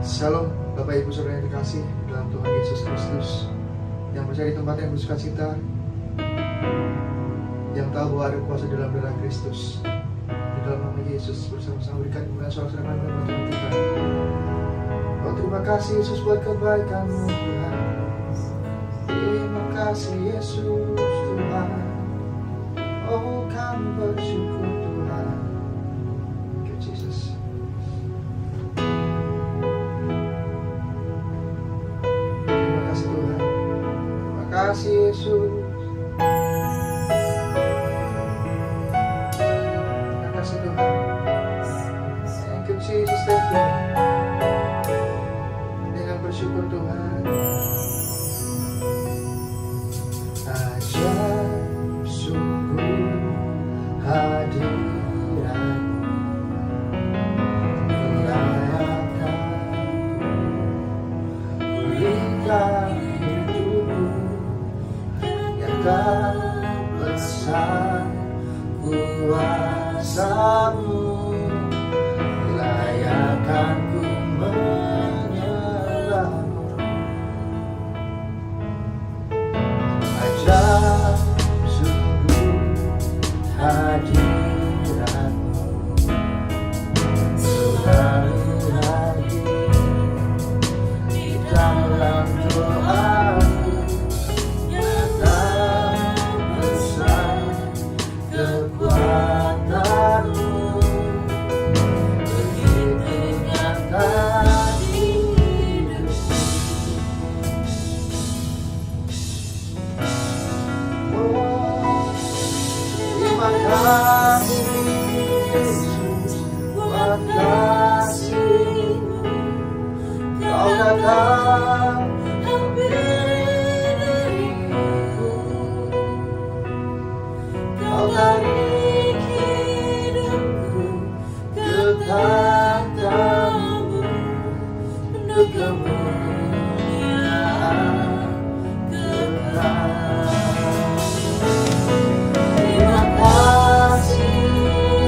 Shalom Bapak Ibu Saudara yang dikasih dalam Tuhan Yesus Kristus, yang percaya di tempat yang bersukacita, yang tahu bahwa ada kuasa dalam darah Kristus. Di dalam nama Yesus bersama-sama berikan kemuliaan sorak-sorai kepada Tuhan kita. Oh, terima kasih Yesus buat kebaikan-Mu Tuhan. Terima kasih Yesus Tuhan. Oh, kami bersyukur Tuhan. Thank you Jesus. Terima kasih Tuhan. Terima kasih Yesus. Terima kasih Tuhan. Thank you Jesus, thank you. Dengan bersyukur Tuhan. Ajaib sungguh hadirat-Mu, melayakan pulihkan hidupku, nyata besar kuasa-Mu, layakan ku menyembah-Mu. Ajaib sungguh hadirat-Mu, selalu hadir di dalam doaku, nyata besar kekuatan-Mu, begitu nyata di hidupku. Oh, terima kasih Yesus buat kasih-Mu. Kau datang hampir dariku, Kau tarik hidupku ke tahta-Mu untuk kemuliaan kekal. Terima kasih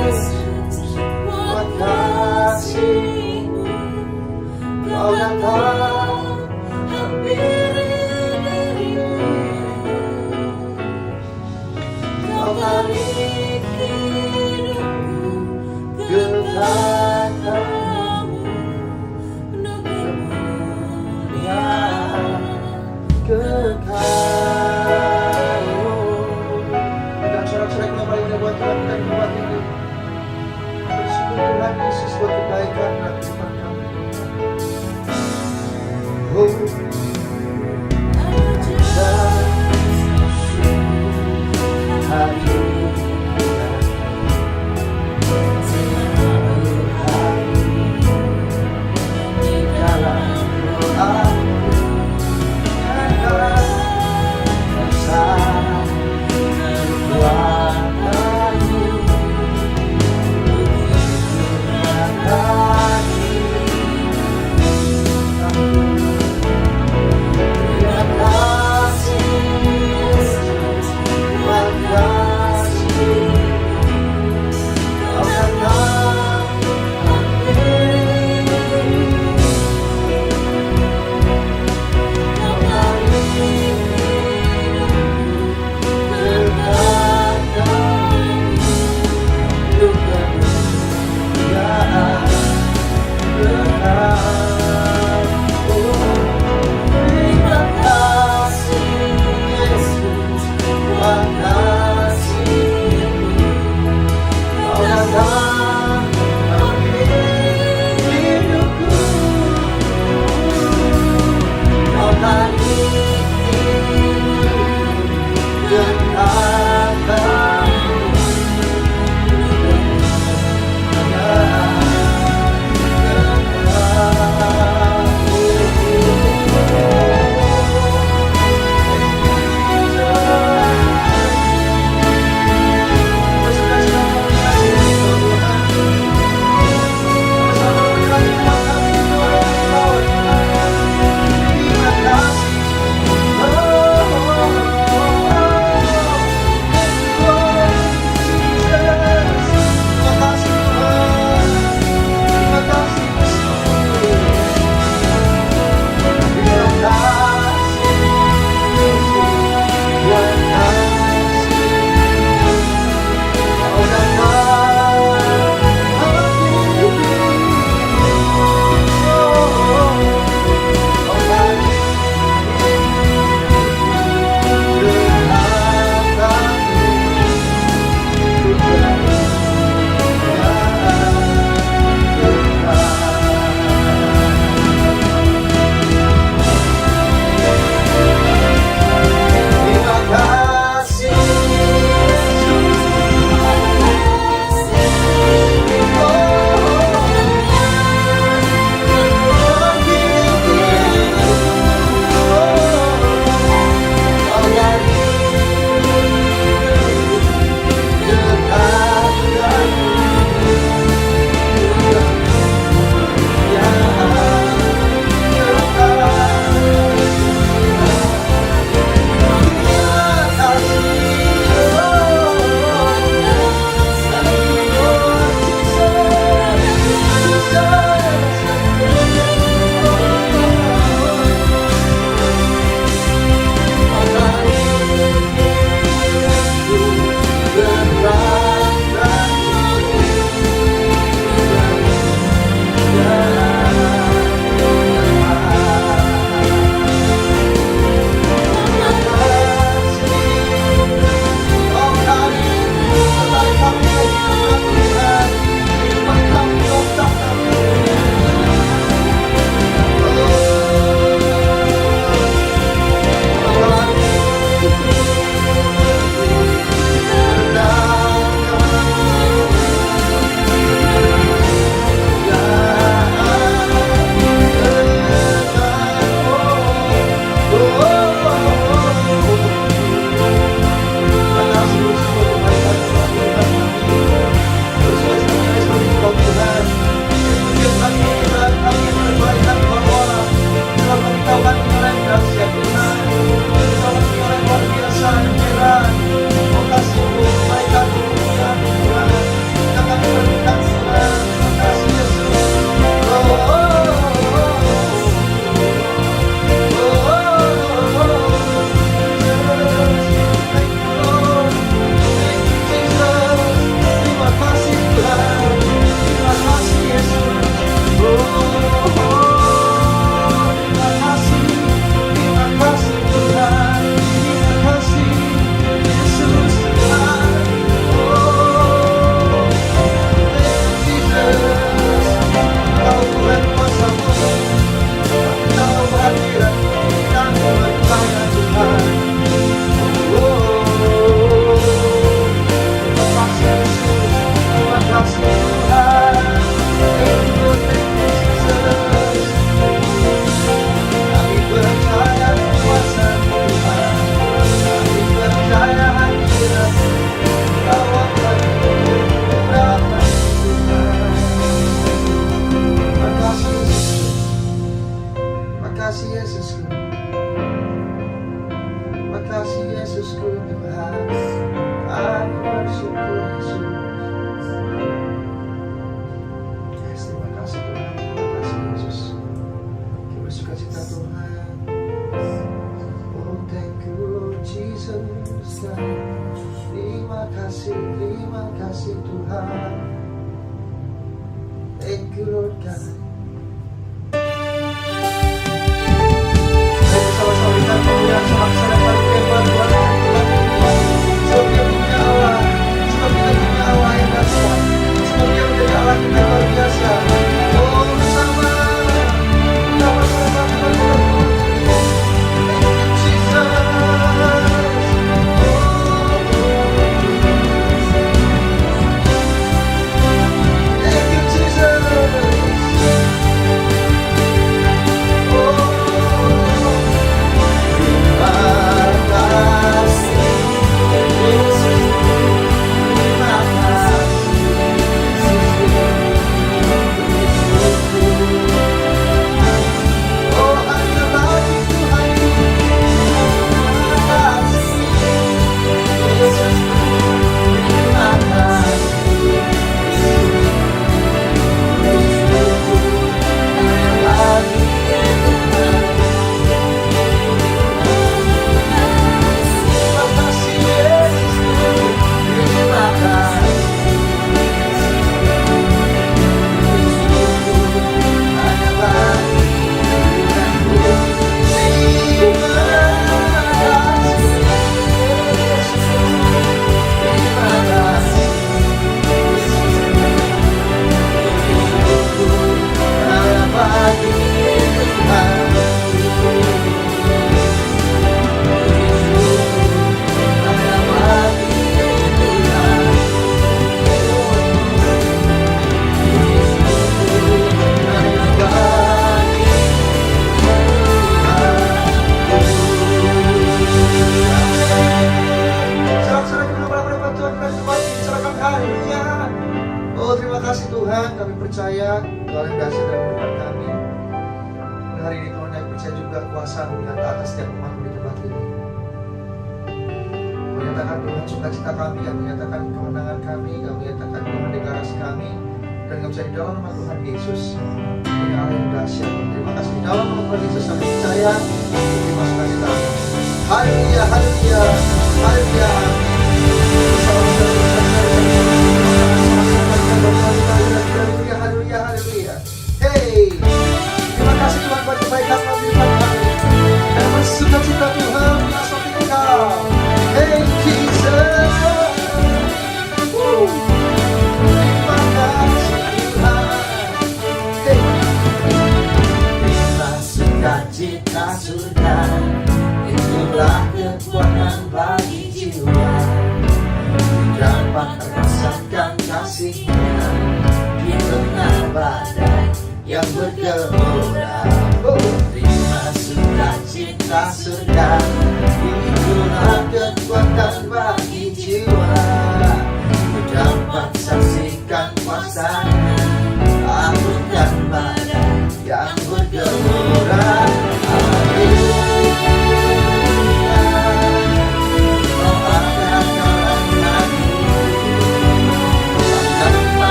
Yesus buat kasih-Mu. Kau datang hampir dariku, Kau tarik hidupku ke tahta-Mu untuk kemuliaan kekal. Kita sorak-sorai kembali buat Tuhan, kita buat ini. Bersyukur Tuhan Yesus buat kebaikan dan firman Kamu. Oh, Terima terima kasih Tuhan. Thank you Lord God. Ayo sama-sama kita kemuliaan sama-sama yang paling hebat Tuhan Tuhan ini. Sebab Dia punya Allah, sebab kita punya Allah yang dahsyat, sebab Dia menjadi Allah kita yang luar biasa. Oh bersama Tuhan Tuhan.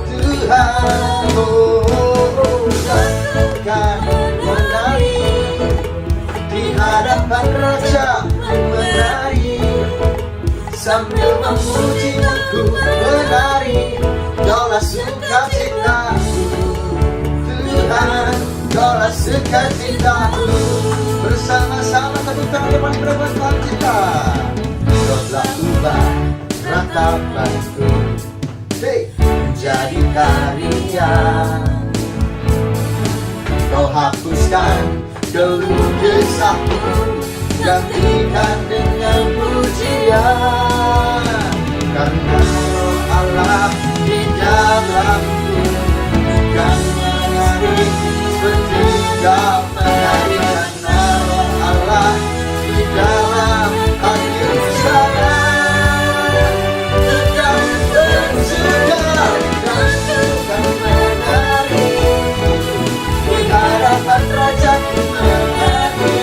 cintaku Tuhan. Kan menari di hadapan Raja, menari sambil memujimu ku menari. Daulah sukacitaku Tuhan, daulah sukacitaku. Bersama-sama tepuk tangan depan berbuat Tuhan kita. Kau telah ubah ratapanku menjadi karya. Kau hapuskan geluh kesahku, gantikan dengan pujian. Karena Roh Allah di dalamku, bukan menari seperti kau menari. Karena Roh Allah di dalam hatiku sekarang, bukan bersegar dan bukan menari. Harapan Raja ku menari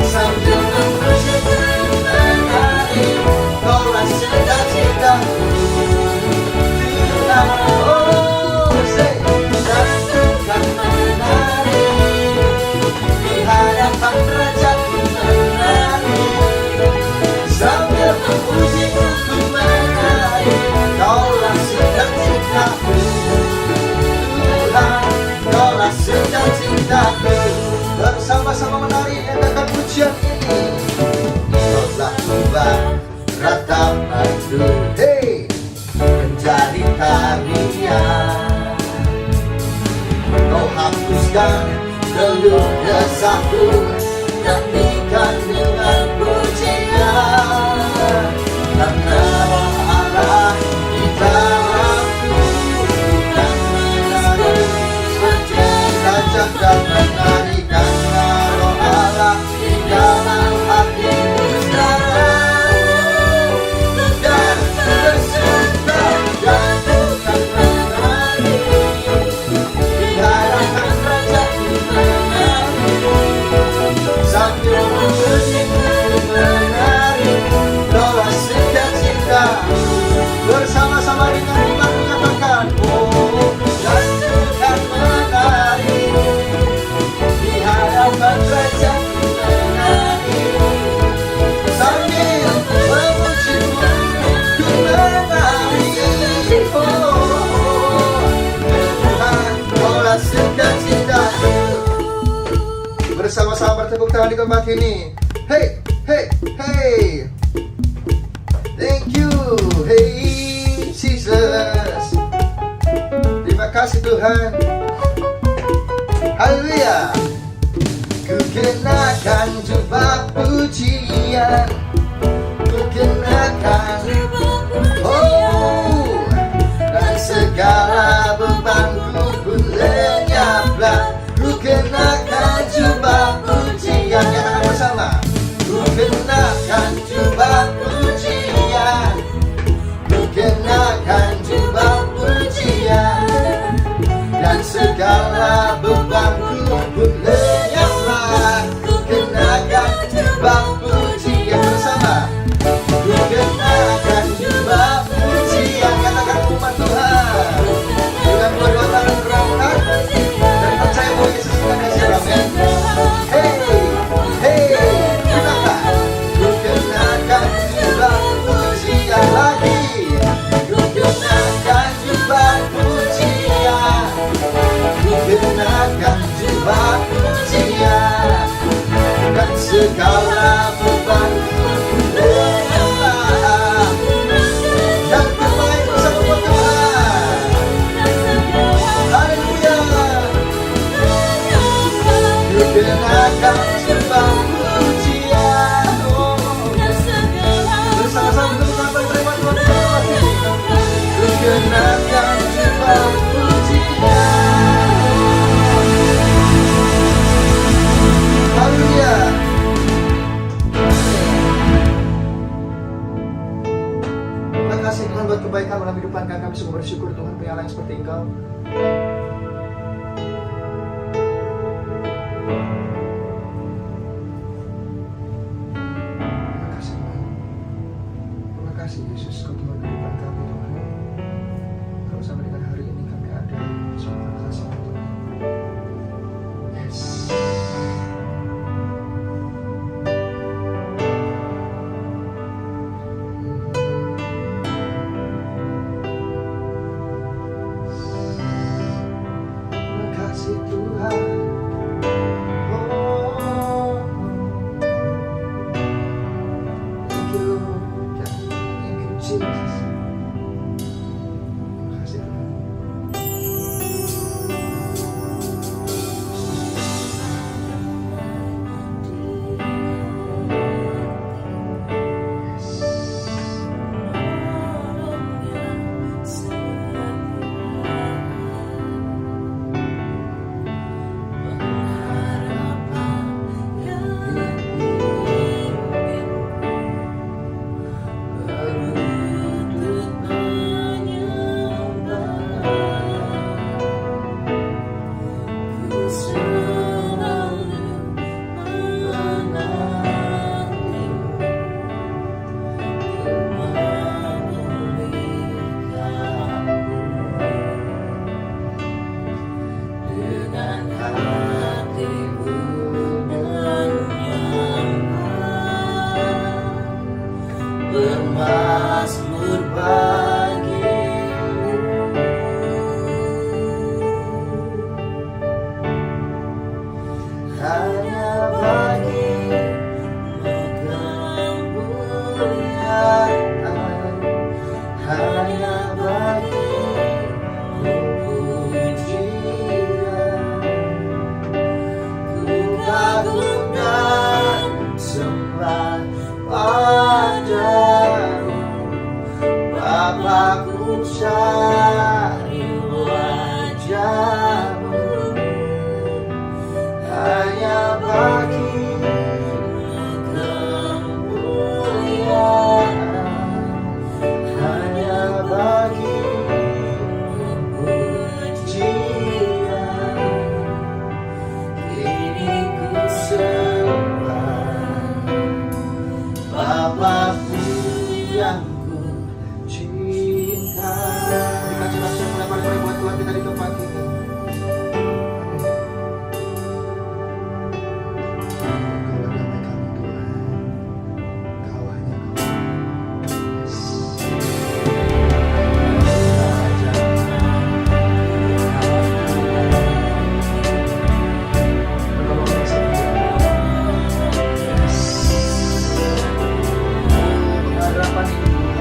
sambil memujimu menari. Kaulah sukacitaku Tuhan. Oh, dan bukan menari di hadapan Raja ku menari sambil memujimu ku menari. Kaulah sukacitaku Tuhan, kaulah sukacitaku. Bersama-sama menari nyatakan pujian ini. Kau telah ubah ratapanku menjadi karya. Kau hapuskan geluh kesahku, gantikan dengan pujian. Karena Roh Allah di dalamku, bukan menari seperti raja dan menari. Karena Roh Allah di dalam hatiku sekarang, dan berserta dan bukan menari di hadapan Raja ku menari sambil memujimu menari. Kaulah sukacitaku. Bersama-sama dengan iman menyatakan, oh, dan bukan menari di hadapan Raja ku menari sambil memujimu ku menari. Oh, Tuhan, kaulah sukacitaku. Bersama-sama bertepuk tangan di tempat ini. Hey, hey, hey. Thank you, hey Jesus. Terima kasih Tuhan. Haleluya. Ku kenakan jubah pujian, ku kenakan oh, dan segala bebanku pun lenyaplah. Ku kenakan jubah pujian. Nyatakan bersama. Ku kenakan jubah pujian, ku kenakan jubah pujian, dan segala bebanku pun lenyaplah. Ku kenakan jubah pujian. Bersama. Ku kenakan jubah pujian. Katakan umat Tuhan dengan kedua tangan berangkat dan percaya bahwa Yesus sudah kasih. Amin. Hey, hey, gunakan. Ku kenakan jubah pujian lagi. Ku kenakan jubah pujian, ku kenakan jubah pujian, dan segala bebanku lenyaplah. Dan bermain bersama Tuhan. Haleluya. Ku kenakan jubah pujian. Bersama-sama bersama terima Tuhan. Ku kenakan jubah pujian. Haleluya. Terima kasih Tuhan buat kebaikan dalam kehidupan kami. Kami sungguh bersyukur Tuhan punya Allah yang seperti Engkau. Terima kasih Yesus, Kau Tuhan kehidupan kami Tuhan. Tuhan sampai dengan hari ini kami ada. Terima kasih Tuhan. Yes. Terima kasih Tuhan. Oh, thank you Lord. Thank you Jesus. Terima kasih Tuhan. Bermasmur bagimu, hanya bagimu kemuliaan, hanya bagimu pujian. Ku kagum dan sembah padamu, Bapa, ku cari wajah-Mu, hanya bagimu kemuliaan, hanya bagimu pujian. Kini ku sembah Bapa-Ku yang ku cinta. Berikan surat yang paling buat Tuhan kita di tempat ini. Engkaulah damai kami Tuhan. Engkau hanya Kau. Yes. Menolong yang setia. Yes. Pengharapan hidup.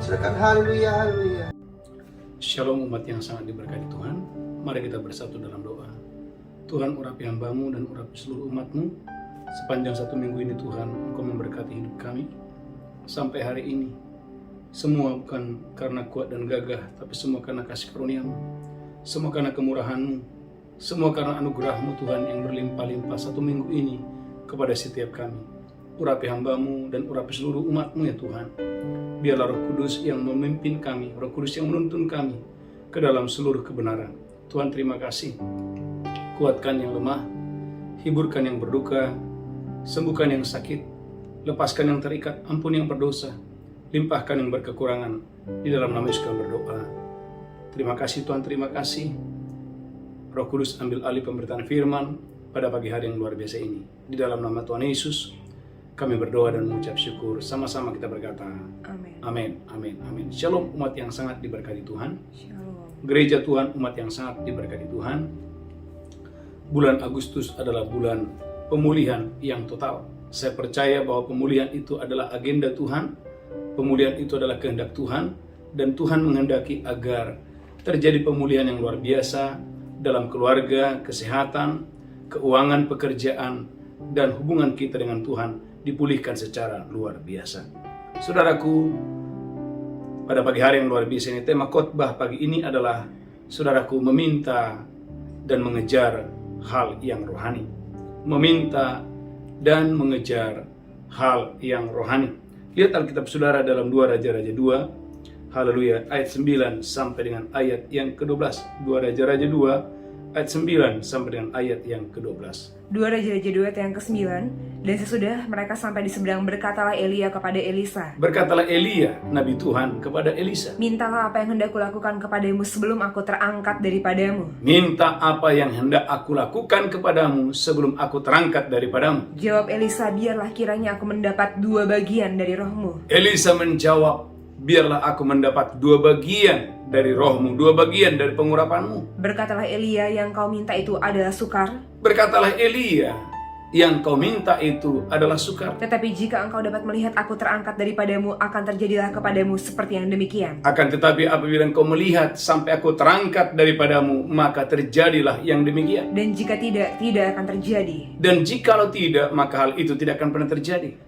Serahkan haleluya, haleluya. Shalom umat yang sangat diberkati Tuhan. Mari kita bersatu dalam doa. Tuhan, urapi hamba-Mu dan urapi seluruh umat-Mu. Sepanjang 1 minggu ini Tuhan, Engkau memberkati hidup kami. Sampai hari ini, semua bukan karena kuat dan gagah, tapi semua karena kasih karunia-Mu. Semua karena kemurahan-Mu. Semua karena anugerah-Mu Tuhan yang berlimpah-limpah 1 minggu ini kepada setiap kami. Urapi hamba-Mu dan urapi seluruh umat-Mu ya Tuhan. Biarlah Roh Kudus yang memimpin kami, Roh Kudus yang menuntun kami ke dalam seluruh kebenaran. Tuhan, terima kasih. Kuatkan yang lemah, hiburkan yang berduka, sembuhkan yang sakit, lepaskan yang terikat, ampun yang berdosa, limpahkan yang berkekurangan. Di dalam nama Yesus kami berdoa. Terima kasih Tuhan, terima kasih. Roh Kudus ambil alih pemberitaan firman pada pagi hari yang luar biasa ini. Di dalam nama Tuhan Yesus kami berdoa dan mengucap syukur. Sama-sama kita berkata Amin. Amin, amin, amin. Shalom umat yang sangat diberkati Tuhan. Shalom. Gereja Tuhan, umat yang sangat diberkati Tuhan. Bulan Agustus adalah bulan pemulihan yang total. Saya percaya bahwa pemulihan itu adalah agenda Tuhan. Pemulihan itu adalah kehendak Tuhan. Dan Tuhan menghendaki agar terjadi pemulihan yang luar biasa dalam keluarga, kesehatan, keuangan, pekerjaan, dan hubungan kita dengan Tuhan dipulihkan secara luar biasa. Saudaraku, pada pagi hari yang luar biasa ini, tema khotbah pagi ini adalah saudaraku meminta dan mengejar hal yang rohani. Meminta dan mengejar hal yang rohani. Lihat Alkitab saudara dalam 2 Raja-Raja 2, haleluya, ayat 9 sampai dengan ayat yang ke-12. 2 Raja-Raja 2, ayat 9 sampai dengan ayat yang ke-12. 2 Raja-Raja 2 ayat yang ke-9. Dan sesudah mereka sampai di seberang, berkatalah Elia kepada Elisa. Berkatalah Elia, Nabi Tuhan, kepada Elisa. Mintalah apa yang hendak kulakukan kepadamu sebelum aku terangkat daripadamu. Minta apa yang hendak aku lakukan kepadamu sebelum aku terangkat daripadamu. Jawab Elisa, biarlah kiranya aku mendapat 2 bagian dari rohmu. Elisa menjawab, biarlah aku mendapat 2 bagian dari rohmu, 2 bagian dari pengurapanmu. Berkatalah Elia, yang kau minta itu adalah sukar. Berkatalah Elia, yang kau minta itu adalah sukar. Tetapi jika engkau dapat melihat aku terangkat daripadamu, akan terjadilah kepadamu seperti yang demikian. Akan tetapi apabila engkau melihat sampai aku terangkat daripadamu, maka terjadilah yang demikian. Dan jika tidak, tidak akan terjadi. Dan jikalau tidak, maka hal itu tidak akan pernah terjadi.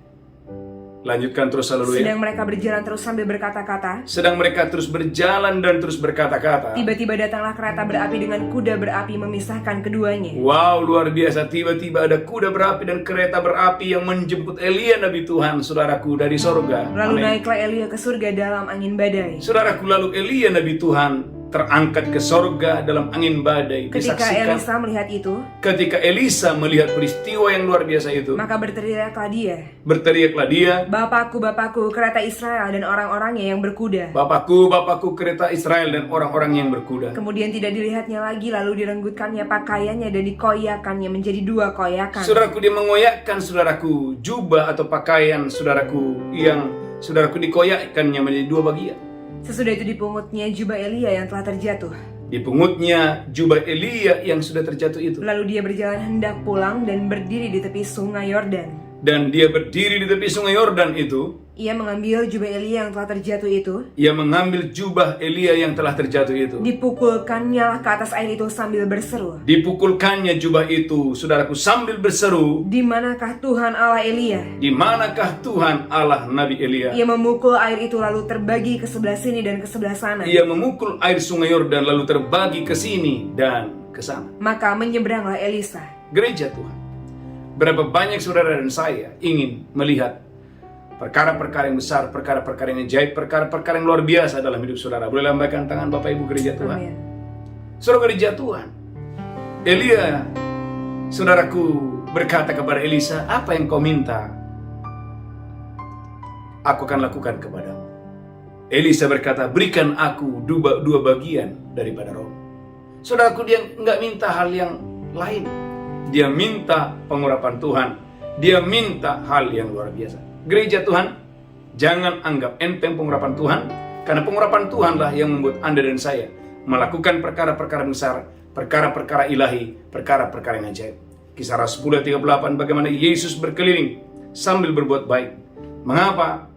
Lanjutkan terus, haleluya. Sedang mereka berjalan terus sambil berkata-kata. Sedang mereka terus berjalan dan terus berkata-kata. Tiba-tiba datanglah kereta berapi dengan kuda berapi memisahkan keduanya. Wow, luar biasa. Tiba-tiba ada kuda berapi dan kereta berapi yang menjemput Elia Nabi Tuhan, saudaraku, dari sorga. Lalu Amin. naiklah Elia ke surga dalam angin badai. Saudaraku, lalu Elia Nabi Tuhan terangkat ke sorga dalam angin badai. Ketika Disaksikan. Elisa melihat itu, Ketika Elisa melihat peristiwa yang luar biasa itu, maka berteriaklah dia, berteriaklah dia, Bapakku, Bapakku, kereta Israel dan orang-orangnya yang berkuda. Bapakku, Bapakku, kereta Israel dan orang-orang yang berkuda. Kemudian tidak dilihatnya lagi, lalu direnggutkannya pakaiannya dan dikoyakannya menjadi 2 koyakan. Saudaraku, dia mengoyakkan, saudaraku, jubah atau pakaian, saudaraku, yang saudaraku dikoyakkannya menjadi 2 bagian. Sesudah itu dipungutnya jubah Elia yang telah terjatuh. Dipungutnya jubah Elia yang sudah terjatuh itu. Lalu dia berjalan hendak pulang dan berdiri di tepi sungai Yordan. Dan dia berdiri di tepi sungai Yordan itu. Ia mengambil jubah Elia yang telah terjatuh itu. Ia mengambil jubah Elia yang telah terjatuh itu. Dipukulkannya ke atas air itu sambil berseru. Dipukulkannya jubah itu, saudaraku, sambil berseru, Di manakah Tuhan Allah Elia? di manakah Tuhan Allah Nabi Elia? Ia memukul air itu lalu terbagi ke sebelah sini dan ke sebelah sana. Ia memukul air sungai Yordan lalu terbagi ke sini dan ke sana. Maka menyeberanglah Elisa. Gereja Tuhan, berapa banyak saudara dan saya ingin melihat perkara-perkara yang besar, perkara-perkara yang ajaib, perkara-perkara yang luar biasa dalam hidup saudara. Boleh lambaikan tangan Bapak Ibu gereja Tuhan. Amin. Saudara gereja Tuhan, Elia, saudaraku, berkata kepada Elisa, apa yang kau minta, aku akan lakukan kepadamu. Elisa berkata, berikan aku 2 bagian daripada roh. Saudaraku, dia nggak minta hal yang lain. Dia minta pengurapan Tuhan. Dia minta hal yang luar biasa. Gereja Tuhan, jangan anggap enteng pengurapan Tuhan, karena pengurapan Tuhanlah yang membuat Anda dan saya melakukan perkara-perkara besar, perkara-perkara ilahi, perkara-perkara yang ajaib. Kisah Rasul 10:38, bagaimana Yesus berkeliling sambil berbuat baik. Mengapa?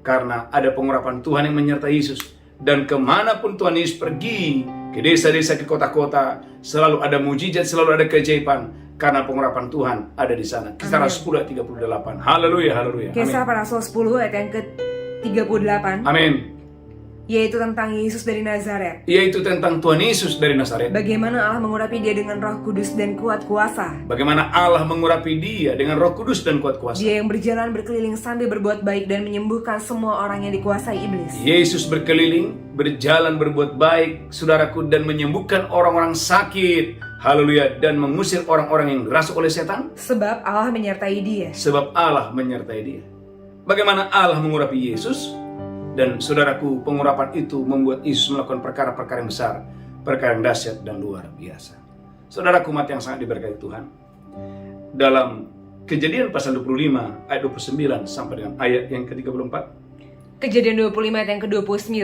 Karena ada pengurapan Tuhan yang menyertai Yesus. Dan kemanapun Tuhan Yesus pergi, ke desa-desa, ke kota-kota, selalu ada mujizat, selalu ada keajaiban. Karena pengurapan Tuhan ada di sana. Kisah Rasul 10 ayat 38. Haleluya, haleluya. Kisah para Rasul 10 ayat yang ke-38. Amin. Yaitu tentang Yesus dari Nazaret. Yaitu tentang Tuhan Yesus dari Nazaret. Bagaimana Allah mengurapi dia dengan Roh Kudus dan kuat kuasa. Bagaimana Allah mengurapi dia dengan Roh Kudus dan kuat kuasa. Dia yang berjalan berkeliling sambil berbuat baik dan menyembuhkan semua orang yang dikuasai iblis. Yesus berkeliling, berjalan berbuat baik, saudaraku, dan menyembuhkan orang-orang sakit. Haleluya. Dan mengusir orang-orang yang dirasuk oleh setan. Sebab Allah menyertai dia. Sebab Allah menyertai dia. Bagaimana Allah mengurapi Yesus? Dan saudaraku, pengurapan itu membuat Yesus melakukan perkara-perkara yang besar, perkara yang dahsyat dan luar biasa. Saudaraku umat yang sangat diberkati Tuhan, dalam Kejadian pasal 25 ayat 29 sampai dengan ayat yang ke-34. Kejadian 25 ayat yang ke-29.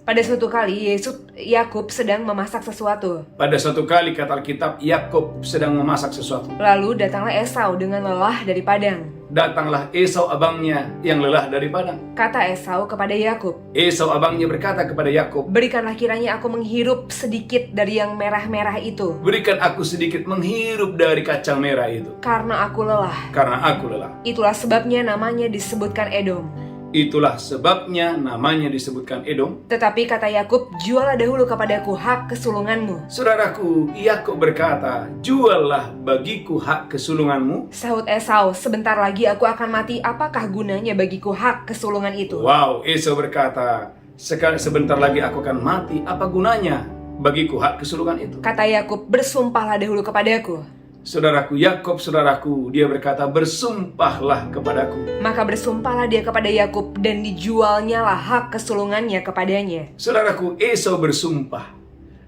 Pada suatu kali Yakub sedang memasak sesuatu. Pada suatu kali, kata Alkitab, Yakub sedang memasak sesuatu. Lalu datanglah Esau dengan lelah dari padang. Datanglah Esau abangnya yang lelah dari padang. Kata Esau kepada Yakub, Esau abangnya berkata kepada Yakub, berikanlah kiranya aku menghirup sedikit dari yang merah-merah itu, berikan aku sedikit menghirup dari kacang merah itu, karena aku lelah. karena aku lelah. Itulah sebabnya namanya disebutkan Edom. Itulah sebabnya namanya disebutkan Edom. Tetapi kata Yakub, jualah dahulu kepadaku hak kesulunganmu. Saudaraku, Yakub berkata, juallah bagiku hak kesulunganmu. Sahut Esau, sebentar lagi aku akan mati, apakah gunanya bagiku hak kesulungan itu? Wow, Esau berkata, sebentar lagi aku akan mati, apa gunanya bagiku hak kesulungan itu? Kata Yakub, bersumpahlah dahulu kepadaku. Saudaraku, Yakub, saudaraku, dia berkata, bersumpahlah kepadaku. Maka bersumpahlah dia kepada Yakub, dan dijualnyalah hak kesulungannya kepadanya. Saudaraku, Esau bersumpah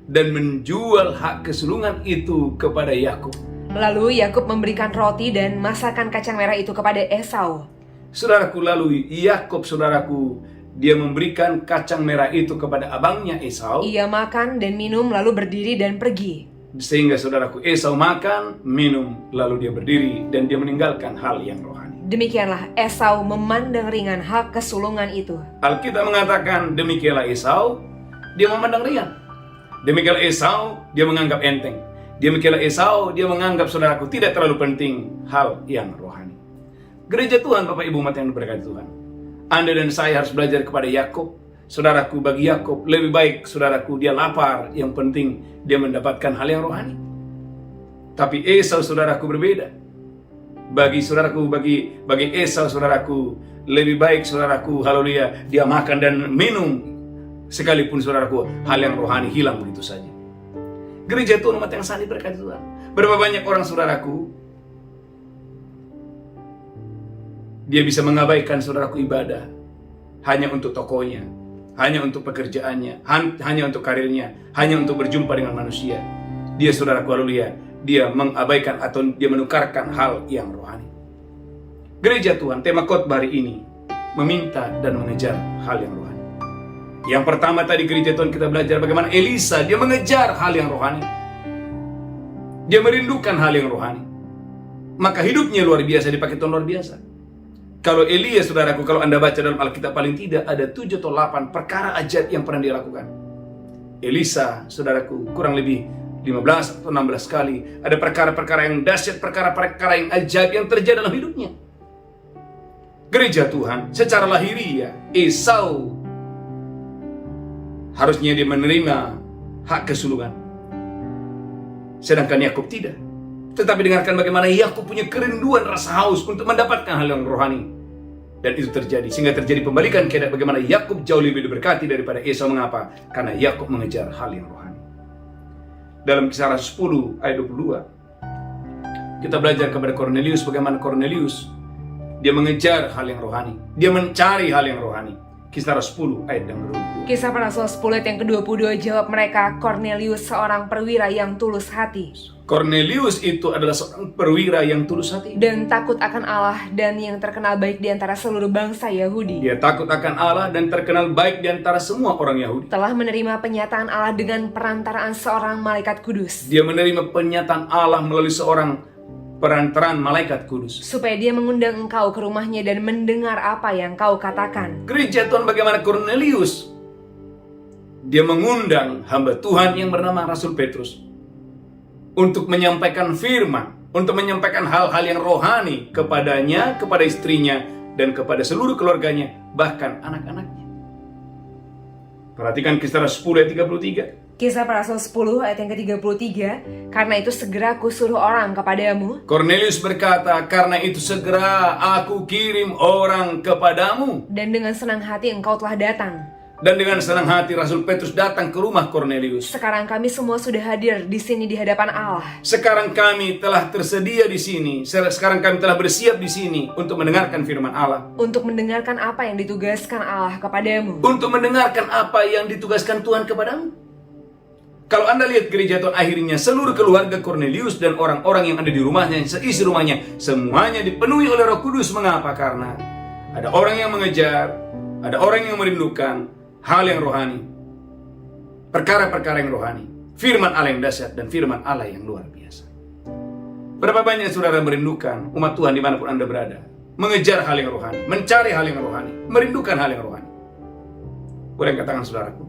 dan menjual hak kesulungan itu kepada Yakub. Lalu Yakub memberikan roti dan masakan kacang merah itu kepada Esau. Saudaraku, lalu Yakub, saudaraku, dia memberikan kacang merah itu kepada abangnya Esau. Ia makan dan minum lalu berdiri dan pergi. Sehingga saudaraku, Esau makan, minum, lalu dia berdiri dan dia meninggalkan hal yang rohani. Demikianlah Esau memandang ringan hak kesulungan itu. Alkitab mengatakan demikianlah Esau, dia memandang ringan. Demikianlah Esau, dia menganggap enteng. Demikianlah Esau, dia menganggap saudaraku tidak terlalu penting hal yang rohani. Gereja Tuhan, Bapak Ibu umat yang diberkati Tuhan, Anda dan saya harus belajar kepada Yakub. Saudaraku, bagi Yakub lebih baik, saudaraku, dia lapar, yang penting dia mendapatkan hal yang rohani. Tapi Esau, saudaraku, berbeda. Bagi saudaraku, bagi Esau, saudaraku, lebih baik, saudaraku, haleluya, dia makan dan minum, sekalipun saudaraku, hal yang rohani hilang begitu saja. Gereja Tuhan, umat yang sangat diberkati Tuhan, berapa banyak orang, saudaraku, dia bisa mengabaikan, saudaraku, ibadah hanya untuk tokonya, hanya untuk pekerjaannya, hanya untuk karirnya, hanya untuk berjumpa dengan manusia. Dia, saudaraku, haleluya, dia mengabaikan atau dia menukarkan hal yang rohani. Gereja Tuhan, tema khotbah hari ini meminta dan mengejar hal yang rohani. Yang pertama tadi, gereja Tuhan, kita belajar bagaimana Elisa, dia mengejar hal yang rohani. Dia merindukan hal yang rohani. Maka hidupnya luar biasa, dipakai Tuhan luar biasa. Kalau Elia, saudaraku, kalau Anda baca dalam Alkitab, paling tidak ada 7 atau 8 perkara ajaib yang pernah dia lakukan. Elisa, saudaraku, kurang lebih 15 atau 16 kali ada perkara-perkara yang dahsyat, perkara-perkara yang ajaib yang terjadi dalam hidupnya. Gereja Tuhan, secara lahiriah, Esau harusnya dia menerima hak kesulungan, sedangkan Yakub tidak. Tetapi dengarkan bagaimana Yakub punya kerinduan, rasa haus untuk mendapatkan hal yang rohani. Dan itu terjadi, sehingga terjadi pembalikan keadaan, bagaimana Yakub jauh lebih diberkati daripada Esau. Mengapa? Karena Yakub mengejar hal yang rohani. Dalam Kisah Rasul 10 ayat 22, kita belajar kepada Kornelius, bagaimana Kornelius dia mengejar hal yang rohani, dia mencari hal yang rohani. Kisah Rasul 10 ayat yang ke-22. Kisah para Rasul 10 ayat yang ke-22, jawab mereka, Kornelius seorang perwira yang tulus hati. Kornelius itu adalah seorang perwira yang tulus hati dan takut akan Allah, dan yang terkenal baik di antara seluruh bangsa Yahudi. Dia takut akan Allah dan terkenal baik di antara semua orang Yahudi. Telah menerima penyataan Allah dengan perantaraan seorang malaikat kudus. Dia menerima penyataan Allah melalui seorang perantaraan malaikat kudus. supaya dia mengundang engkau ke rumahnya dan mendengar apa yang kau katakan. Gereja Tuhan bagaimana Cornelius, dia mengundang hamba Tuhan yang bernama Rasul Petrus untuk menyampaikan firman, untuk menyampaikan hal-hal yang rohani kepadanya, kepada istrinya, dan kepada seluruh keluarganya, bahkan anak-anaknya. Perhatikan Kisah 10 ayat 33. Kisah Para Rasul 10 ayat yang ke-33, karena itu segera kusuruh orang kepadamu. Cornelius berkata, karena itu segera aku kirim orang kepadamu. Dan dengan senang hati engkau telah datang. Dan dengan senang hati Rasul Petrus datang ke rumah Cornelius. Sekarang kami semua sudah hadir di sini di hadapan Allah. Sekarang kami telah tersedia di sini. Sekarang kami telah bersiap di sini untuk mendengarkan firman Allah. Untuk mendengarkan apa yang ditugaskan Allah kepadamu. Untuk mendengarkan apa yang ditugaskan Tuhan kepadamu. Kalau Anda lihat gereja Tuhan, akhirnya seluruh keluarga Cornelius dan orang-orang yang ada di rumahnya, seisi rumahnya, semuanya dipenuhi oleh Roh Kudus. Mengapa? Karena ada orang yang mengejar, ada orang yang merindukan hal yang rohani, perkara-perkara yang rohani, firman Allah yang dahsyat dan firman Allah yang luar biasa. Berapa banyak saudara merindukan umat Tuhan dimanapun Anda berada, mengejar hal yang rohani, mencari hal yang rohani, merindukan hal yang rohani. Boleh katakan saudaraku,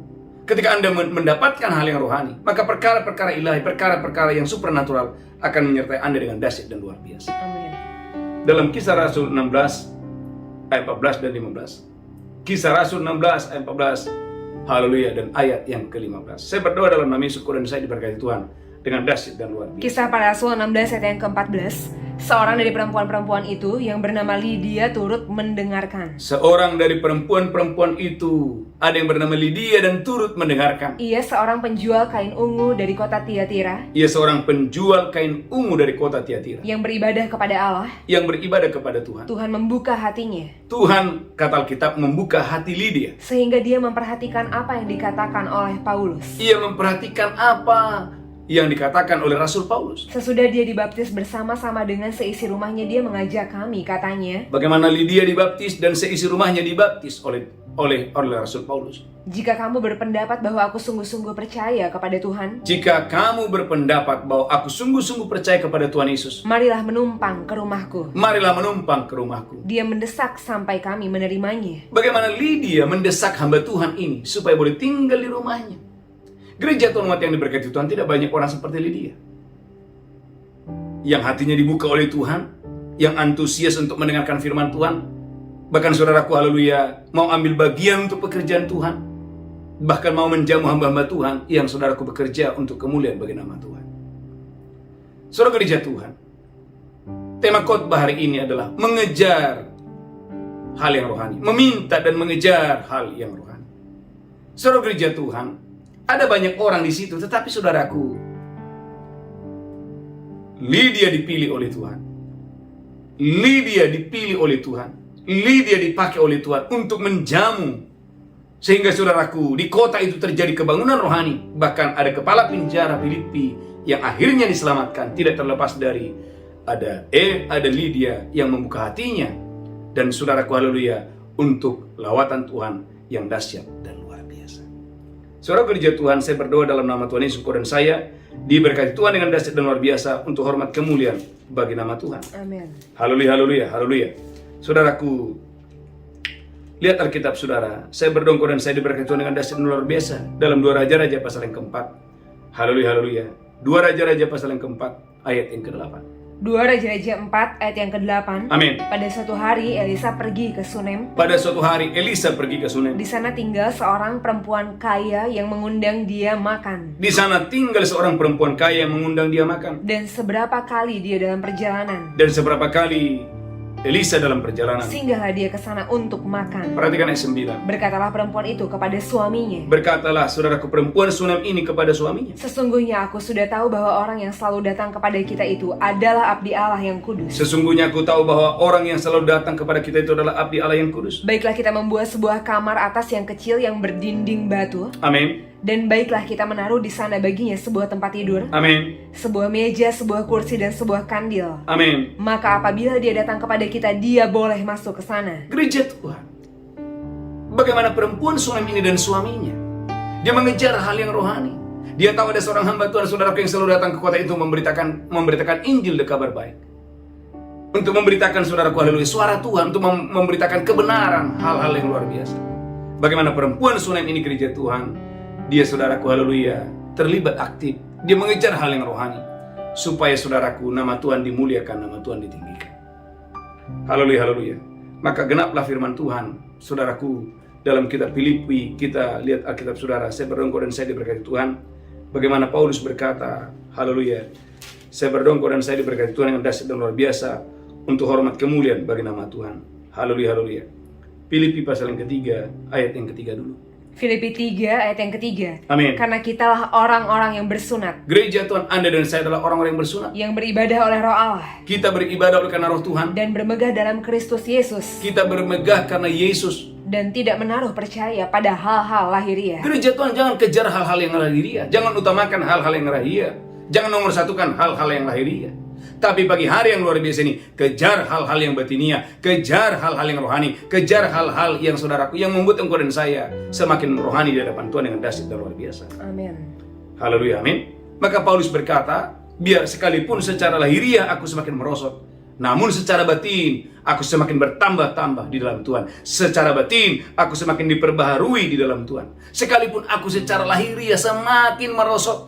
ketika Anda mendapatkan hal yang rohani, maka perkara-perkara ilahi, perkara-perkara yang supernatural akan menyertai Anda dengan dahsyat dan luar biasa. Amin. Dalam Kisah Rasul 16 ayat 14 dan 15. Kisah Rasul 16 ayat 14, haleluya, dan ayat yang ke-15. Saya berdoa dalam nama Yesus dan saya diberkati Tuhan dengan dahsyat dan luar biasa. Kisah Para Rasul 16 ayat yang ke-14, seorang dari perempuan-perempuan itu yang bernama Lydia turut mendengarkan. Seorang dari perempuan-perempuan itu, ada yang bernama Lydia dan turut mendengarkan. Ia seorang penjual kain ungu dari kota Tiatira. Ia seorang penjual kain ungu dari kota Tiatira, Yang beribadah kepada Allah. yang beribadah kepada Tuhan. Tuhan membuka hatinya. Tuhan, kata Alkitab, membuka hati Lydia. Sehingga dia memperhatikan apa yang dikatakan oleh Paulus. Ia memperhatikan apa yang dikatakan oleh Rasul Paulus. Sesudah dia dibaptis bersama-sama dengan seisi rumahnya, dia mengajak kami, katanya, Bagaimana Lydia dibaptis dan seisi rumahnya dibaptis oleh Rasul Paulus. jika kamu berpendapat bahwa aku sungguh-sungguh percaya kepada Tuhan, Jika kamu berpendapat bahwa aku sungguh-sungguh percaya kepada Tuhan Yesus, marilah menumpang ke rumahku. marilah menumpang ke rumahku. Dia mendesak sampai kami menerimanya. Bagaimana Lydia mendesak hamba Tuhan ini supaya boleh tinggal di rumahnya. Gereja Tuhan umat yang diberkati Tuhan, tidak banyak orang seperti Lydia, yang hatinya dibuka oleh Tuhan, yang antusias untuk mendengarkan firman Tuhan. Bahkan saudaraku, haleluya, mau ambil bagian untuk pekerjaan Tuhan, bahkan mau menjamu hamba-hamba Tuhan yang saudaraku bekerja untuk kemuliaan bagi nama Tuhan. Saudara gereja Tuhan, tema khotbah hari ini adalah mengejar hal yang rohani, meminta dan mengejar hal yang rohani. Saudara gereja Tuhan, ada banyak orang di situ, tetapi saudaraku, Lydia dipilih oleh Tuhan. Lydia dipilih oleh Tuhan. Lydia dipakai oleh Tuhan untuk menjamu, sehingga saudaraku, di kota itu terjadi kebangunan rohani. Bahkan ada kepala penjara Filipi yang akhirnya diselamatkan. Tidak terlepas dari ada Lydia yang membuka hatinya, dan saudaraku, haleluya, untuk lawatan Tuhan yang dahsyat dan luar biasa. Saudara gereja Tuhan, saya berdoa dalam nama Tuhan Yesus dan saya diberkati Tuhan dengan dahsyat dan luar biasa untuk hormat kemuliaan bagi nama Tuhan. Amin. Haleluya, haleluya, haleluya. Saudaraku, lihat Alkitab saudara. Saya berdongkol dan saya diberkati Tuhan dengan dahsyat dan luar biasa dalam 2 Raja-Raja pasal yang keempat. Haleluya, haleluya. 2 Raja-Raja pasal yang keempat ayat yang ke-8. 2 Raja-Raja 4 ayat yang ke-8. Amin. Pada suatu hari Elisa pergi ke Sunem. Pada suatu hari Elisa pergi ke Sunem. Di sana tinggal seorang perempuan kaya yang mengundang dia makan. Di sana tinggal seorang perempuan kaya yang mengundang dia makan. Dan seberapa kali dia dalam perjalanan, Dan seberapa kali Elisa dalam perjalanan, singgahlah dia ke sana untuk makan. perhatikan ayat 9. Berkatalah perempuan itu kepada suaminya, Berkatalah saudaraku perempuan Sunem ini kepada suaminya, sesungguhnya aku sudah tahu bahwa orang yang selalu datang kepada kita itu adalah abdi Allah yang kudus. sesungguhnya aku tahu bahwa orang yang selalu datang kepada kita itu adalah abdi Allah yang kudus. Baiklah kita membuat sebuah kamar atas yang kecil yang berdinding batu. Amin. Dan baiklah kita menaruh di sana baginya sebuah tempat tidur, Amin. sebuah meja, sebuah kursi, dan sebuah kandil. Amin. Maka apabila dia datang kepada kita, dia boleh masuk ke sana. Gereja Tuhan, bagaimana perempuan Sunem ini dan suaminya, dia mengejar hal yang rohani. Dia tahu ada seorang hamba Tuhan saudaraku yang selalu datang ke kota itu memberitakan Injil dan kabar baik. untuk memberitakan saudaraku, haleluya, suara Tuhan, untuk memberitakan kebenaran, hal-hal yang luar biasa. Bagaimana perempuan Sunem ini gereja Tuhan, dia saudaraku, haleluya, terlibat aktif, dia mengejar hal yang rohani, supaya saudaraku, nama Tuhan dimuliakan, nama Tuhan ditinggikan. Haleluya, haleluya. Maka genaplah firman Tuhan, saudaraku, dalam kitab Filipi, kita lihat Alkitab saudara, saya berdongkol dan saya diberkati Tuhan. Bagaimana Paulus berkata, haleluya, saya berdongkol dan saya diberkati Tuhan dengan dahsyat dan luar biasa, untuk hormat kemuliaan bagi nama Tuhan. Haleluya, haleluya. Filipi pasal yang ketiga, ayat yang ketiga dulu. Filipi 3 ayat yang ketiga. Amin. Karena kitalah orang-orang yang bersunat, Gereja Tuhan, Anda dan saya adalah orang-orang yang bersunat. yang beribadah oleh Roh Allah, Kita beribadah oleh karena Roh Tuhan. dan bermegah dalam Kristus Yesus, Kita bermegah karena Yesus. dan tidak menaruh percaya pada hal-hal lahiriah. Gereja Tuhan, jangan kejar hal-hal yang lahiriah. Jangan utamakan hal-hal yang lahiriah. Jangan nomor satukan hal-hal yang lahiriah. Tapi pagi hari yang luar biasa ini, kejar hal-hal yang batinia, kejar hal-hal yang rohani, kejar hal-hal yang saudaraku, yang membuat engkau dan saya semakin rohani di hadapan Tuhan dengan dahsyat dan luar biasa. Amin. Haleluya, amin. Maka Paulus berkata, biar sekalipun secara lahiriah aku semakin merosot, namun secara batin aku semakin bertambah-tambah di dalam Tuhan. Secara batin aku semakin diperbaharui di dalam Tuhan. Sekalipun aku secara lahiriah semakin merosot,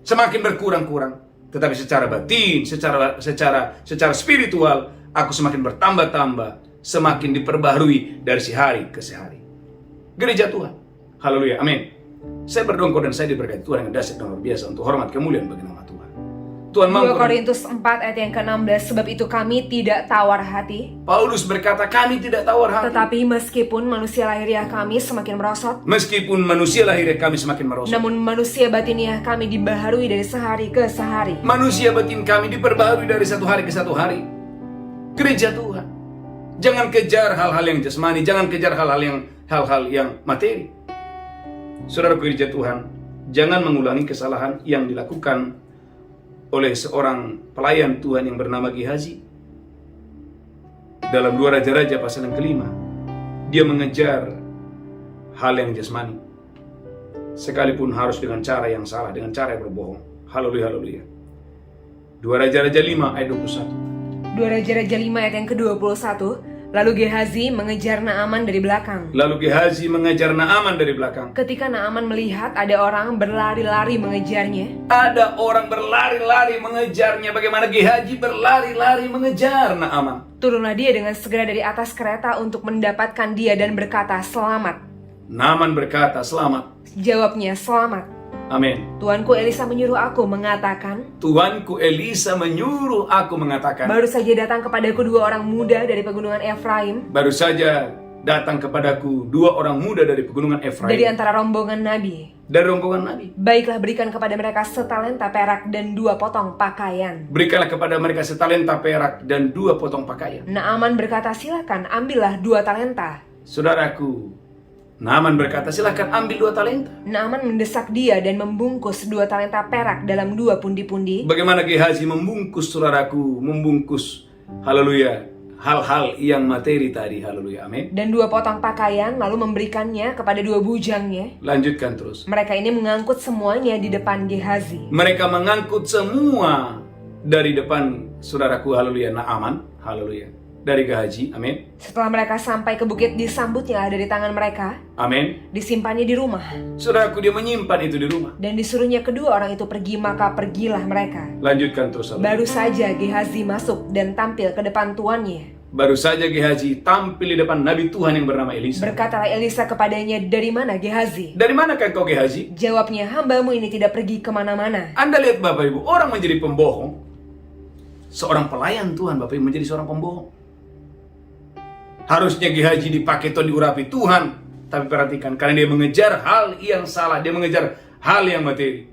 semakin berkurang-kurang, tetapi secara batin, secara spiritual, aku semakin bertambah-tambah, semakin diperbaharui dari sehari ke sehari. Gereja Tuhan, haleluya, amin. Saya berdongkol dan saya diberkati Tuhan dengan dahsyat dan luar biasa, untuk hormat kemuliaan bagi nama Tuhan. Tuhan 2 Korintus 4 ayat yang ke-16, sebab itu kami tidak tawar hati, Paulus berkata, kami tidak tawar hati. tetapi meskipun manusia lahiriah kami semakin merosot, Meskipun manusia lahirnya kami semakin merosot, namun manusia batiniah kami dibaharui dari sehari ke sehari. manusia batin kami diperbaharui dari satu hari ke satu hari. Gereja Tuhan, jangan kejar hal-hal yang jasmani, jangan kejar hal-hal yang materi. Saudara gereja Tuhan, jangan mengulangi kesalahan yang dilakukan oleh seorang pelayan Tuhan yang bernama Gehazi. Dalam 2 Raja-Raja pasal yang ke-5, dia mengejar hal yang jasmani, sekalipun harus dengan cara yang salah, dengan cara yang berbohong. Haleluya, haleluya. 2 Raja-Raja 5 ayat 21. 2 Raja-Raja 5 ayat yang ke-21, lalu Gehazi mengejar Naaman dari belakang. Lalu Gehazi mengejar Naaman dari belakang. Ketika Naaman melihat ada orang berlari-lari mengejarnya, Ada orang berlari-lari mengejarnya. Bagaimana Gehazi berlari-lari mengejar Naaman. turunlah dia dengan segera dari atas kereta untuk mendapatkan dia dan berkata, "Selamat." Naaman berkata, "Selamat." Jawabnya, "Selamat. Amin. Tuanku Elisa menyuruh aku mengatakan, Tuanku Elisa menyuruh aku mengatakan, baru saja datang kepadaku 2 orang muda dari pegunungan Efraim, baru saja datang kepadaku 2 orang muda dari pegunungan Efraim, dari antara rombongan Nabi. dari rombongan Nabi. Baiklah, berikan kepada mereka setalenta perak dan 2 potong pakaian." Berikanlah kepada mereka setalenta perak dan 2 potong pakaian. Naaman berkata, "Silakan, ambillah 2 talenta." Saudaraku, Naaman berkata, "Silakan ambil 2 talenta." Naaman mendesak dia dan membungkus 2 talenta perak dalam 2 pundi-pundi. Bagaimana Gehazi membungkus, saudaraku, membungkus, haleluya, hal-hal yang materi tadi, haleluya, amin. Dan 2 potong pakaian, lalu memberikannya kepada 2 bujangnya. Lanjutkan terus. Mereka ini mengangkut semuanya di depan Gehazi. Mereka mengangkut semua dari depan saudaraku, haleluya, Naaman, haleluya, dari Gehazi, amin. Setelah mereka sampai ke bukit, disambutnya dari tangan mereka, Amin. disimpannya di rumah, Saudaraku, dia menyimpan itu di rumah. dan disuruhnya kedua orang itu pergi, maka pergilah mereka. Lanjutkan terus, haleluya. Baru saja Gehazi masuk dan tampil ke depan tuannya. Baru saja Gehazi tampil di depan Nabi Tuhan yang bernama Elisa. Berkatalah Elisa kepadanya, "Dari mana Gehazi?" Dari manakah kau, Gehazi? Jawabnya, "Hambamu ini tidak pergi kemana-mana." Anda lihat Bapak Ibu, orang menjadi pembohong. Seorang pelayan Tuhan, Bapak Ibu, menjadi seorang pembohong. Harusnya Gehazi dipakai atau diurapi Tuhan, tapi perhatikan, karena dia mengejar hal yang salah, dia mengejar hal yang materi.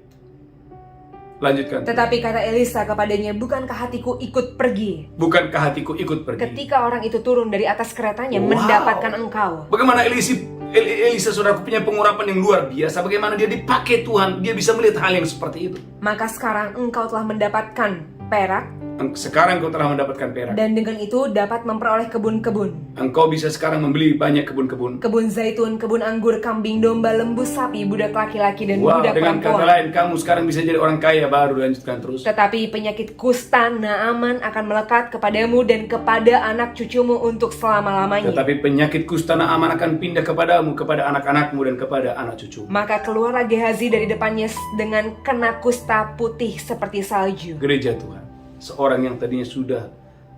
Lanjutkan. Tetapi kata Elisa kepadanya, "Bukankah hatiku ikut pergi Bukankah hatiku ikut pergi? ketika orang itu turun dari atas keretanya Wow. mendapatkan engkau?" Bagaimana Elisa, saudara, punya pengurapan yang luar biasa. Bagaimana dia dipakai Tuhan, dia bisa melihat hal yang seperti itu. "Maka sekarang engkau telah mendapatkan perak Sekarang engkau telah mendapatkan perak. Dan dengan itu dapat memperoleh kebun-kebun. Engkau bisa sekarang membeli banyak kebun-kebun. Kebun zaitun, kebun anggur, kambing, domba, lembu, sapi, budak laki-laki, dan Wow, budak dengan kata perempuan. lain kamu sekarang bisa jadi orang kaya baru. Lanjutkan terus. Tetapi penyakit kusta Naaman akan melekat kepadamu dan kepada anak cucumu untuk selama-lamanya. Tetapi penyakit kusta Naaman akan pindah kepadamu, kepada anak-anakmu dan kepada anak cucu. Maka keluarlah Gehazi dari depannya dengan kena kusta putih seperti salju. Gereja Tuhan, seorang yang tadinya sudah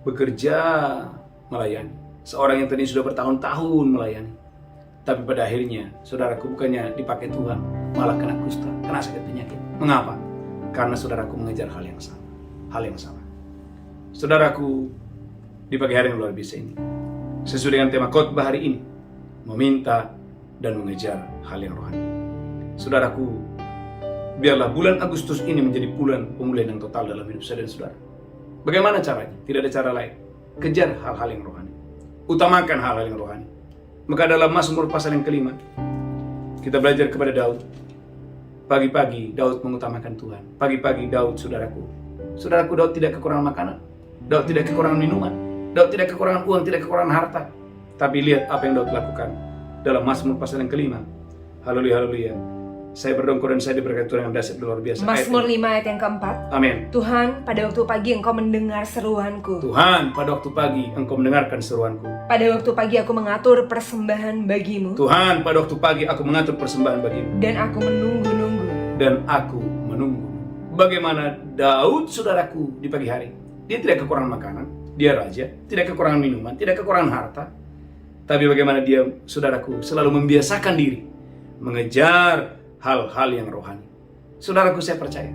bekerja melayani, seorang yang tadinya sudah bertahun-tahun melayani, tapi pada akhirnya saudaraku bukannya dipakai Tuhan, malah kena kusta, kena sakit penyakit. Mengapa? Karena saudaraku mengejar hal yang sama. Hal yang sama. Saudaraku, di pagi hari yang luar biasa ini, sesuai dengan tema khotbah hari ini, meminta dan mengejar hal yang rohani. Saudaraku, biarlah bulan Agustus ini menjadi bulan pemulihan yang total dalam hidup saya dan saudara. Bagaimana caranya? Tidak ada cara lain. Kejar hal-hal yang rohani. Utamakan hal-hal yang rohani. Maka dalam Mazmur pasal yang kelima, kita belajar kepada Daud. Pagi-pagi Daud mengutamakan Tuhan. Pagi-pagi Daud, saudaraku. Saudaraku, Daud tidak kekurangan makanan. Daud tidak kekurangan minuman. Daud tidak kekurangan uang, tidak kekurangan harta. Tapi lihat apa yang Daud lakukan dalam Mazmur pasal yang kelima. Haleluya, haleluya. Saya berdongkol dan saya diberkati Tuhan yang dahsyat luar biasa. Mazmur 5 ayat yang keempat. Amin. Tuhan, pada waktu pagi engkau mendengar seruanku. Tuhan, pada waktu pagi engkau mendengarkan seruanku. Pada waktu pagi aku mengatur persembahan bagimu. Tuhan, pada waktu pagi aku mengatur persembahan bagimu. Dan aku menunggu-nunggu. Dan aku menunggu. Bagaimana Daud, saudaraku, di pagi hari. Dia tidak kekurangan makanan. Dia raja. Tidak kekurangan minuman. Tidak kekurangan harta. Tapi bagaimana dia, saudaraku, selalu membiasakan diri mengejar hal-hal yang rohani. Saudaraku, saya percaya,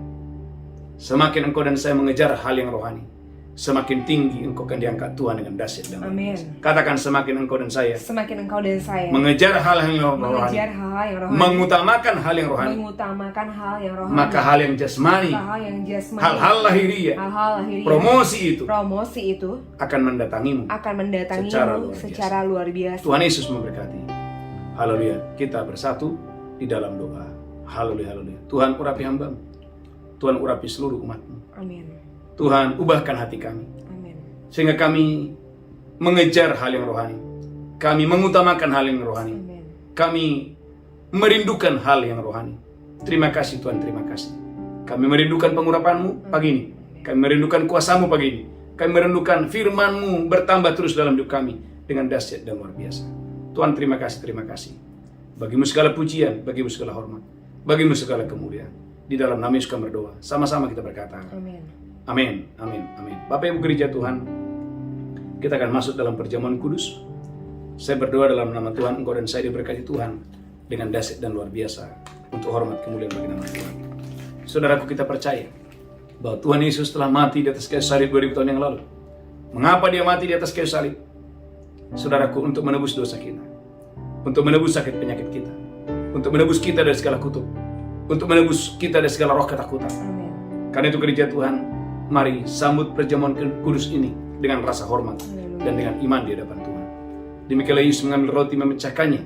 semakin engkau dan saya mengejar hal yang rohani, semakin tinggi engkau akan diangkat Tuhan dengan dahsyat dan luar biasa. Katakan, semakin engkau dan saya Semakin engkau dan saya mengejar hal yang rohani, mengejar hal yang rohani, mengutamakan hal yang rohani, mengutamakan hal yang rohani, maka hal yang jasmani, hal yang jasmani, hal-hal lahiriah, hal-hal lahiriah, promosi itu akan mendatangimu secara luar biasa. Tuhan Yesus memberkati. Haleluya. Kita bersatu di dalam doa. Haleluya, haleluya. Tuhan, urapi hamba-Mu. Tuhan, urapi seluruh umat-Mu. Amin. Tuhan, ubahkan hati kami, Amin. sehingga kami mengejar hal yang rohani. Kami mengutamakan hal yang rohani. Amin. Kami merindukan hal yang rohani. Terima kasih Tuhan, terima kasih. Kami merindukan pengurapan-Mu pagi ini. Kami merindukan kuasa-Mu pagi ini. Kami merindukan firman-Mu bertambah terus dalam hidup kami dengan dahsyat dan luar biasa. Tuhan, terima kasih, terima kasih. Bagimu segala pujian, bagimu segala hormat, bagimu segala kemuliaan. Di dalam nama Yesus kami berdoa. Sama-sama kita berkata, Amin. amin, amin, amin. Bapak Ibu gereja Tuhan, kita akan masuk dalam perjamuan kudus. Saya berdoa dalam nama Tuhan, engkau dan saya diberkati Tuhan dengan dahsyat dan luar biasa untuk hormat kemuliaan bagi nama Tuhan. Saudaraku, kita percaya bahwa Tuhan Yesus telah mati di atas kayu salib 2000 tahun yang lalu. Mengapa dia mati di atas kayu salib? Saudaraku, untuk menebus dosa kita, untuk menebus sakit penyakit kita, untuk menebus kita dari segala kutuk, untuk menebus kita dari segala roh ketakutan. Amin. Karena itu gereja Tuhan, mari sambut perjamuan kudus ini dengan rasa hormat dan dengan iman di hadapan Tuhan. Demikianlah Yesus mengambil roti, memecahkannya,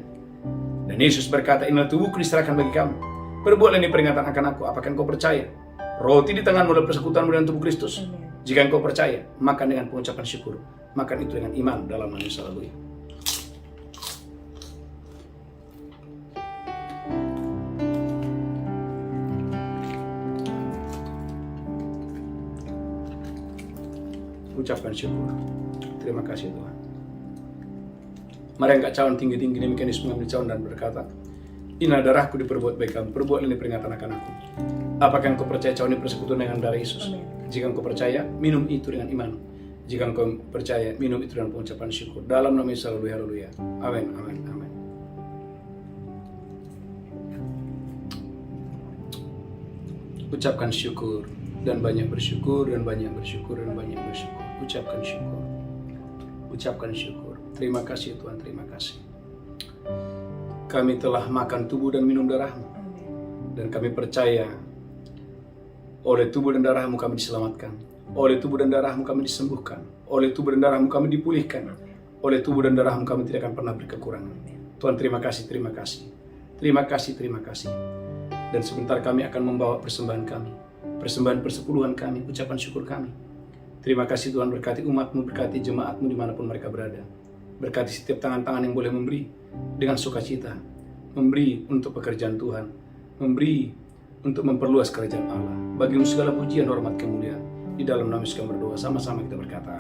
dan Yesus berkata, inilah tubuhku diserahkan bagi kamu. Perbuatlah ini peringatan akan aku. Apakah engkau percaya? Roti di tanganmu adalah persekutuanmu dengan tubuh Kristus. Amin. Jika engkau percaya, makan dengan pengucapan syukur. Makan itu dengan iman dalam nama Yesus. Haleluya. Ucapkan syukur. Terima kasih Tuhan. Mari angkat cawan tinggi-tinggi, demikian Yesus mengambil cawan dan berkata, inilah darahku diperbuat baik kamu, perbuat ini peringatan akan aku. Apakah engkau percaya cawan ini persekutuan dengan darah Yesus? Amin. Jika engkau percaya, minum itu dengan iman. Jika engkau percaya, minum itu dengan pengucapan syukur. Dalam nama Yesus, haleluya, haleluya. Amin, amin, amin. Ucapkan syukur dan banyak bersyukur dan banyak bersyukur dan banyak bersyukur. Ucapkan syukur. Ucapkan syukur. Terima kasih Tuhan, terima kasih. Kami telah makan tubuh dan minum darah-Mu. Dan kami percaya oleh tubuh dan darah-Mu kami diselamatkan. Oleh tubuh dan darah-Mu kami disembuhkan. Oleh tubuh dan darah-Mu kami dipulihkan. Oleh tubuh dan darah-Mu kami tidak akan pernah berkekurangan. Tuhan, terima kasih, terima kasih. Terima kasih, terima kasih. Dan sebentar kami akan membawa persembahan kami. Persembahan persepuluhan kami, ucapan syukur kami. Terima kasih Tuhan, berkati umat-Mu, berkati jemaat-Mu dimanapun mereka berada. Berkati setiap tangan-tangan yang boleh memberi dengan sukacita, memberi untuk pekerjaan Tuhan, memberi untuk memperluas kerajaan Allah. Bagi-Mu segala pujian, hormat, kemuliaan. Di dalam nama Yesus kami berdoa, sama-sama kita berkata,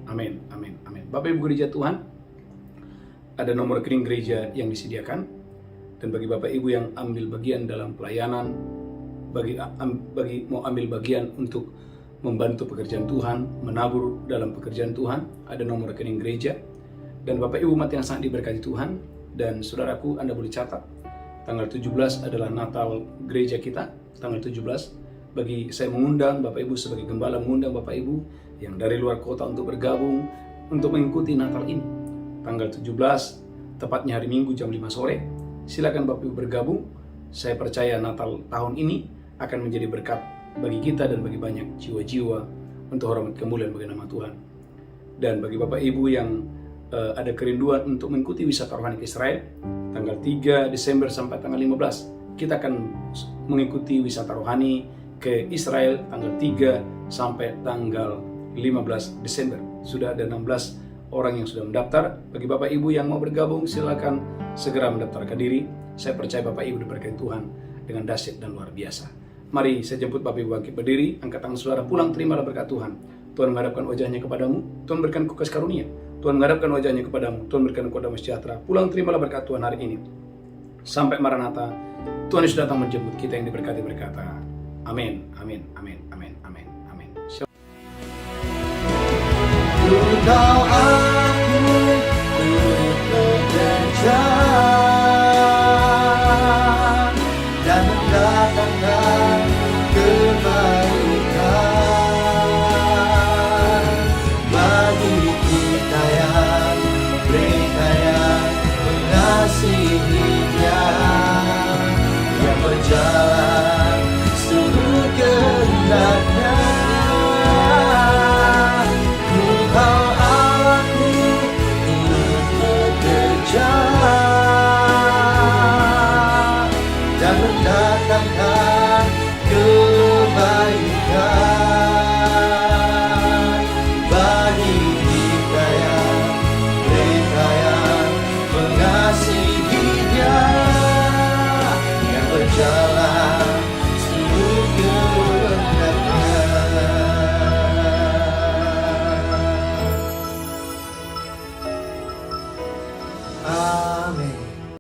amin, amin, amin. Bapak Ibu gereja Tuhan, ada nomor rekening gereja yang disediakan, dan bagi Bapak Ibu yang ambil bagian dalam pelayanan, bagi mau ambil bagian untuk membantu pekerjaan Tuhan, menabur dalam pekerjaan Tuhan, ada nomor rekening gereja. Dan Bapak Ibu umat yang sangat diberkati Tuhan, dan saudaraku, Anda boleh catat, tanggal 17 adalah Natal gereja kita, tanggal 17. Bagi saya mengundang Bapak Ibu sebagai gembala, mengundang Bapak Ibu yang dari luar kota untuk bergabung, untuk mengikuti Natal ini. Tanggal 17, tepatnya hari Minggu jam 5 sore, silakan Bapak Ibu bergabung. Saya percaya Natal tahun ini akan menjadi berkat bagi kita dan bagi banyak jiwa-jiwa untuk hormat kemuliaan bagi nama Tuhan. Dan bagi Bapak Ibu yang ada kerinduan untuk mengikuti wisata rohani ke Israel, tanggal 3 Desember sampai tanggal 15, kita akan mengikuti wisata rohani ke Israel tanggal 3 sampai tanggal 15 Desember. Sudah ada 16 orang yang sudah mendaftar. Bagi Bapak Ibu yang mau bergabung, silakan segera mendaftarkan diri. Saya percaya Bapak Ibu diberkati Tuhan dengan dahsyat dan luar biasa. Mari saya jemput Bapak Ibu bangkit berdiri, angkat tangan saudara, pulang, terimalah berkat Tuhan. Tuhan menghadapkan wajahnya kepadamu, Tuhan berikan kasih karunia. Tuhan menghadapkan wajahnya kepadamu, Tuhan berikan kepadamu sejahtera. Pulang, terimalah berkat Tuhan hari ini. Sampai Maranatha, Tuhan Yesus datang menjemput kita yang diberkati, berkata, amin, amin, amin, amin, amin, amin. Engkau aku bekerja dan mendatangkan